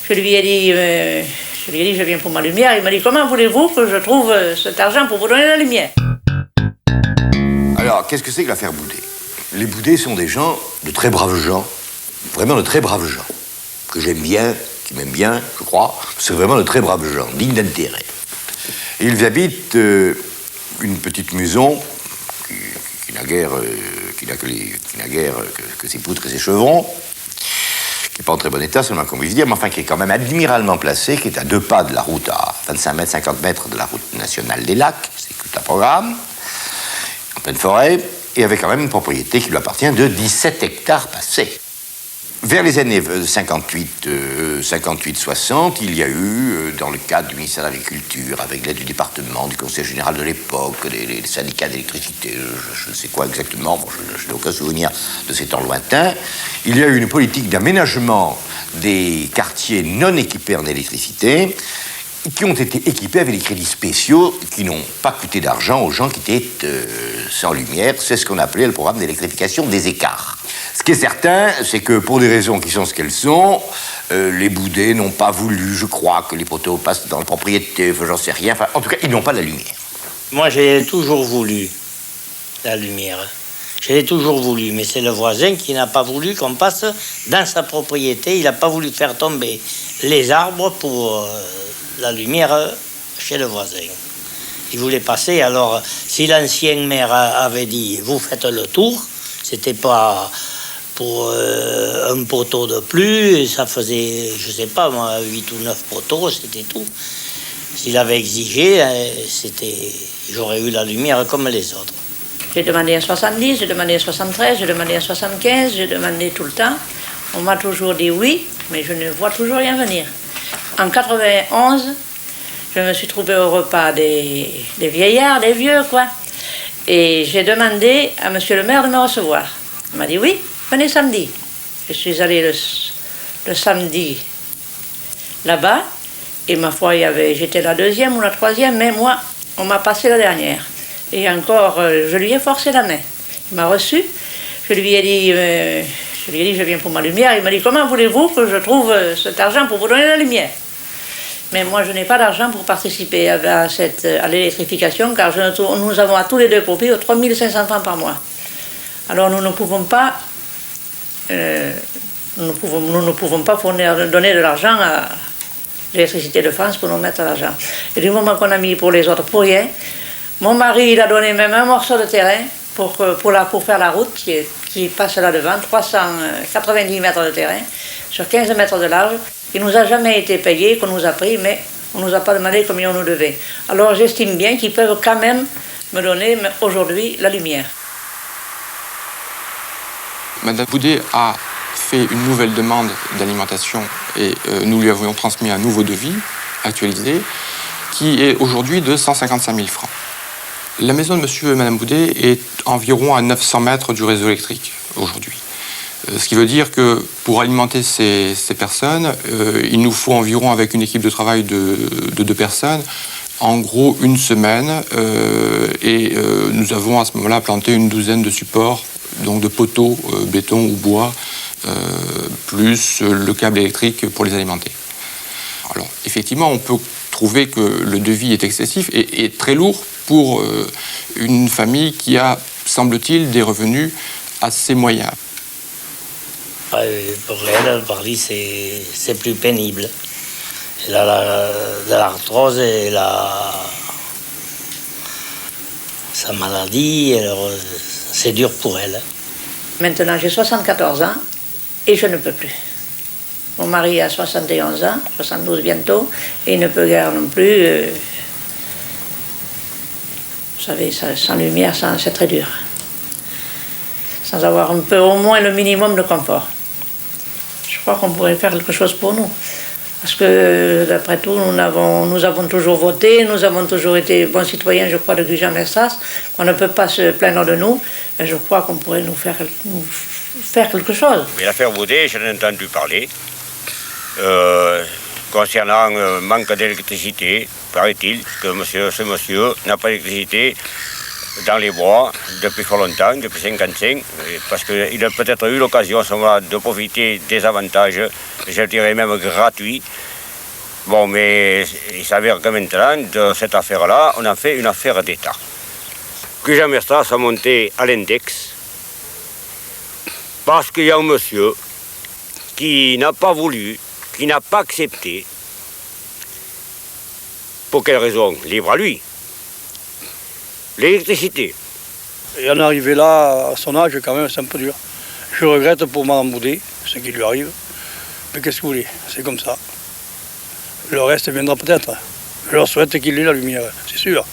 Je lui ai dit, je viens pour ma lumière. Il m'a dit, comment voulez-vous que je trouve cet argent pour vous donner la lumière? Alors, qu'est-ce que c'est que l'affaire Boudet? Les Boudets sont des gens, de très braves gens, vraiment de très braves gens, que j'aime bien, qui m'aiment bien, je crois. C'est vraiment de très braves gens, dignes d'intérêt. Et ils habitent une petite maison qui n'a guère que ses poutres et ses chevrons, qui n'est pas en très bon état, seulement qu'on puisse dire, mais enfin qui est quand même admiralement placée, qui est à 2 pas de la route, à 25 mètres, 50 mètres de la route nationale des lacs, c'est tout un programme, en pleine forêt, et avec quand même une propriété qui lui appartient de 17 hectares passés. Vers les années 58-60, il y a eu, dans le cadre du ministère de l'Agriculture, avec l'aide du département, du Conseil général de l'époque, des syndicats d'électricité, je ne sais quoi exactement, bon, je n'ai aucun souvenir de ces temps lointains, il y a eu une politique d'aménagement des quartiers non équipés en électricité, qui ont été équipés avec des crédits spéciaux qui n'ont pas coûté d'argent aux gens qui étaient sans lumière. C'est ce qu'on appelait le programme d'électrification des écarts. Ce qui est certain, c'est que pour des raisons qui sont ce qu'elles sont, les Boudets n'ont pas voulu, je crois, que les poteaux passent dans la propriété, j'en sais rien. Enfin, en tout cas, ils n'ont pas la lumière. Moi, j'ai toujours voulu la lumière. Je l'ai toujours voulu, mais c'est le voisin qui n'a pas voulu qu'on passe dans sa propriété. Il n'a pas voulu faire tomber les arbres pour la lumière chez le voisin. Il voulait passer, alors si l'ancien maire avait dit « vous faites le tour », c'était pas pour un poteau de plus, ça faisait, je sais pas moi, 8 ou 9 poteaux, c'était tout. S'il avait exigé, j'aurais eu la lumière comme les autres. J'ai demandé en 70, j'ai demandé en 73, j'ai demandé en 75, j'ai demandé tout le temps. On m'a toujours dit oui, mais je ne vois toujours rien venir. En 91, je me suis trouvée au repas des vieillards, des vieux, quoi. Et j'ai demandé à monsieur le maire de me recevoir. Il m'a dit oui, venez samedi. Je suis allée le samedi là-bas. Et ma foi, j'étais la 2e ou la 3e, mais moi, on m'a passé la dernière. Et encore, je lui ai forcé la main. Il m'a reçu. Je lui ai dit, je viens pour ma lumière. Il m'a dit, comment voulez-vous que je trouve cet argent pour vous donner la lumière? Mais moi, je n'ai pas d'argent pour participer à l'électrification, car nous avons à tous les deux copies 3 500 francs par mois. Alors nous ne pouvons pas, donner de l'argent à l'électricité de France pour nous mettre l'argent. Et du moment qu'on a mis pour les autres pour rien, mon mari il a donné même un morceau de terrain pour faire la route qui passe là devant, 390 mètres de terrain, sur 15 mètres de large, qui nous a jamais été payé, qu'on nous a pris, mais on ne nous a pas demandé combien on nous devait. Alors j'estime bien qu'ils peuvent quand même me donner aujourd'hui la lumière. Madame Boudet a fait une nouvelle demande d'alimentation et nous lui avions transmis un nouveau devis actualisé qui est aujourd'hui de 155 000 francs. La maison de monsieur et madame Boudet est environ à 900 mètres du réseau électrique aujourd'hui. Ce qui veut dire que pour alimenter ces personnes, il nous faut environ, avec une équipe de travail de 2 personnes, en gros 1 semaine. Nous avons à ce moment-là planté une douzaine de supports, donc de poteaux, béton ou bois, plus le câble électrique pour les alimenter. Alors effectivement, on peut trouver que le devis est excessif et très lourd pour une famille qui a, semble-t-il, des revenus assez moyens. Pour elle, Paris, c'est plus pénible. Elle a l'arthrose et sa maladie, alors c'est dur pour elle. Maintenant, j'ai 74 ans et je ne peux plus. Mon mari a 71 ans, 72 bientôt, et il ne peut guère non plus. Vous savez, sans lumière, c'est très dur. Sans avoir un peu, au moins le minimum de confort. Je crois qu'on pourrait faire quelque chose pour nous. Parce que, d'après tout, nous avons toujours voté, nous avons toujours été bons citoyens, je crois, de Gujan-Mestras. On ne peut pas se plaindre de nous, et je crois qu'on pourrait nous faire quelque chose. Mais l'affaire Boudet, j'en ai entendu parler. Concernant manque d'électricité, paraît-il que ce monsieur n'a pas d'électricité dans les bois depuis fort longtemps, depuis 55, parce qu'il a peut-être eu l'occasion à ce moment-là de profiter des avantages, je dirais même gratuits. Bon, mais il s'avère que maintenant, de cette affaire-là, on a fait une affaire d'État. Cujan-Mestras a monté à l'index parce qu'il y a un monsieur qui n'a pas voulu, qui n'a pas accepté. Pour quelle raison? Libre à lui. L'électricité. Et en arrivé là, à son âge, quand même, c'est un peu dur. Je regrette pour Mme Boudet, ce qui lui arrive. Mais qu'est-ce que vous voulez? C'est comme ça. Le reste viendra peut-être. Je leur souhaite qu'il ait la lumière, c'est sûr.